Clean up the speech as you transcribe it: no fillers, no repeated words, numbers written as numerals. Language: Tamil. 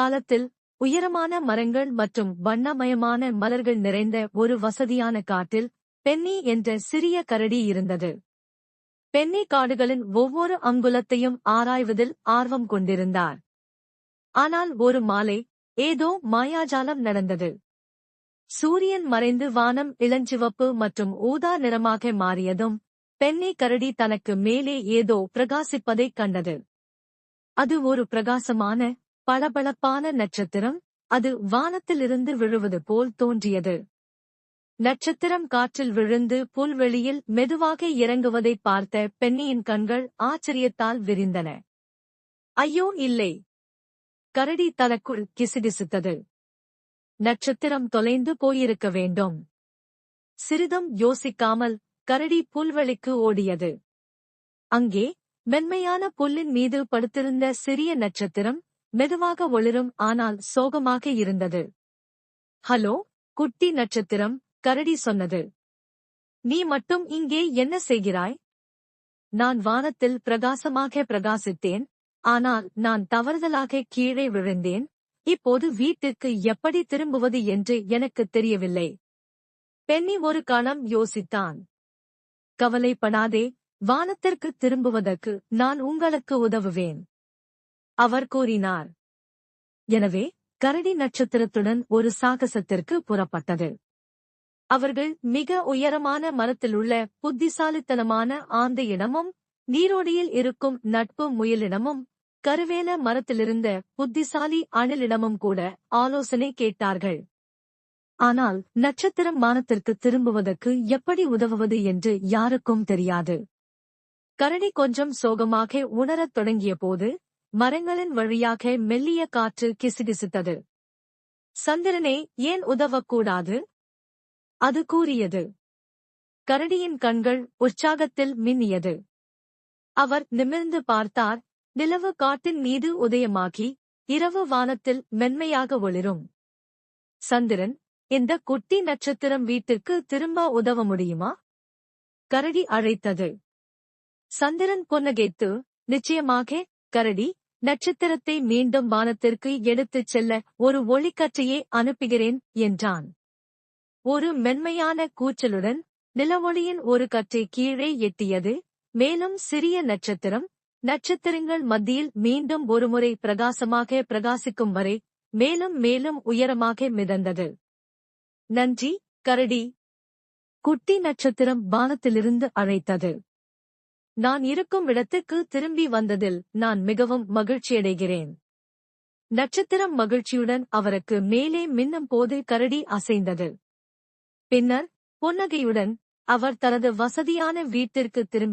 காலத்தில் உயரமான மரங்கள் மற்றும் வண்ணமயமான மலர்கள் நிறைந்த ஒரு வசதியான காட்டில் பென்னி என்ற சிறிய கரடி இருந்தது. பென்னி காடுகளின் ஒவ்வொரு அங்குலத்தையும் ஆராய்வதில் ஆர்வம் கொண்டிருந்தார். ஆனால் ஒரு மாலை ஏதோ மாயாஜாலம் நடந்தது. சூரியன் மறைந்து வானம் இளஞ்சிவப்பு மற்றும் ஊதா நிறமாக மாறியதும் பென்னி கரடி தனக்கு மேலே ஏதோ பிரகாசிப்பதைக் கண்டது. அது ஒரு பிரகாசமான பளபளப்பான நட்சத்திரம். அது வானத்திலிருந்து விழுவது போல் தோன்றியது. நட்சத்திரம் காற்றில் விழுந்து புல்வெளியில் மெதுவாக இறங்குவதைப் பார்த்த பென்னியின் கண்கள் ஆச்சரியத்தால் விரிந்தன. ஐயோ இல்லை! கரடி தனக்குள் கிசுகிசுத்தது. நட்சத்திரம் தொலைந்து போயிருக்க வேண்டும். சிறிதும் யோசிக்காமல் கரடி புல்வெளிக்கு ஓடியது. அங்கே மென்மையான புல்லின் மீது படுத்திருந்த சிறிய நட்சத்திரம் மெதுவாக ஒளிரும் ஆனால் சோகமாக இருந்தது. ஹலோ, குட்டி நட்சத்திரம், கரடி சொன்னது. நீ மட்டும் இங்கே என்ன செய்கிறாய்? நான் வானத்தில் பிரகாசமாக பிரகாசித்தேன், ஆனால் நான் தவறுதலாக கீழே விழுந்தேன். இப்போது வீட்டிற்கு எப்படி திரும்புவது என்று எனக்கு தெரியவில்லை. பென்னி ஒரு கணம் யோசித்தான். கவலைப்படாதே, வானத்திற்கு திரும்புவதற்கு நான் உங்களுக்கு உதவுவேன், அவர் கூறினார். எனவே கரடி நட்சத்திரத்துடன் ஒரு சாகசத்திற்கு புறப்பட்டது. அவர்கள் மிக உயரமான மரத்திலுள்ள புத்திசாலித்தனமான ஆந்தையிடமும் நீரோடியில் இருக்கும் நட்பு முயலிடமும் கருவேல மரத்திலிருந்த புத்திசாலி அணிலிடமும் கூட ஆலோசனை கேட்டார்கள். ஆனால் நட்சத்திரம் வானத்திற்கு திரும்புவதற்கு எப்படி உதவுவது என்று யாருக்கும் தெரியாது. கரடி கொஞ்சம் சோகமாக உணரத் தொடங்கிய போது மரங்களின் வழியாக மெல்லிய காற்று கிசுகிசுத்தது. சந்திரனே, ஏன் உதவக்கூடாது? அது கூறியது. கரடியின் கண்கள் உற்சாகத்தில் மின்னியது. அவர் நிமிர்ந்து பார்த்தார். நிலவு காட்டின் மீது உதயமாகி இரவு வானத்தில் மென்மையாக ஒளிரும். சந்திரன், இந்த குட்டி நட்சத்திரம் வீட்டிற்கு திரும்ப உதவ முடியுமா? கரடி அழைத்தது. சந்திரன் புன்னகைத்து, நிச்சயமாக கரடி, நட்சத்திரத்தை மீண்டும் வானத்திற்கு எடுத்துச் செல்ல ஒரு ஒளிக்கற்றையை அனுப்புகிறேன் என்றான். ஒரு மென்மையான கூச்சலுடன் நிலவொளியின் ஒரு கற்றை கீழே எட்டியது. மேலும் சிறிய நட்சத்திரம் நட்சத்திரங்கள் மத்தியில் மீண்டும் ஒருமுறை பிரகாசமாக பிரகாசிக்கும் வரை மேலும் மேலும் உயரமாக மிதந்தது. நன்றி, கரடி, குட்டி நட்சத்திரம் வானத்திலிருந்து அழைத்தது. நான் இருக்கும் இடத்துக்கு திரும்பி வந்ததில் நான் மிகவும் மகிழ்ச்சியடைகிறேன். நட்சத்திரம் மகிழ்ச்சியுடன் அவருக்கு மேலே மின்னும் போது கரடி அசைந்தது. பின்னர் புன்னகையுடன் அவர் தனது வசதியான வீட்டிற்கு திரும்பி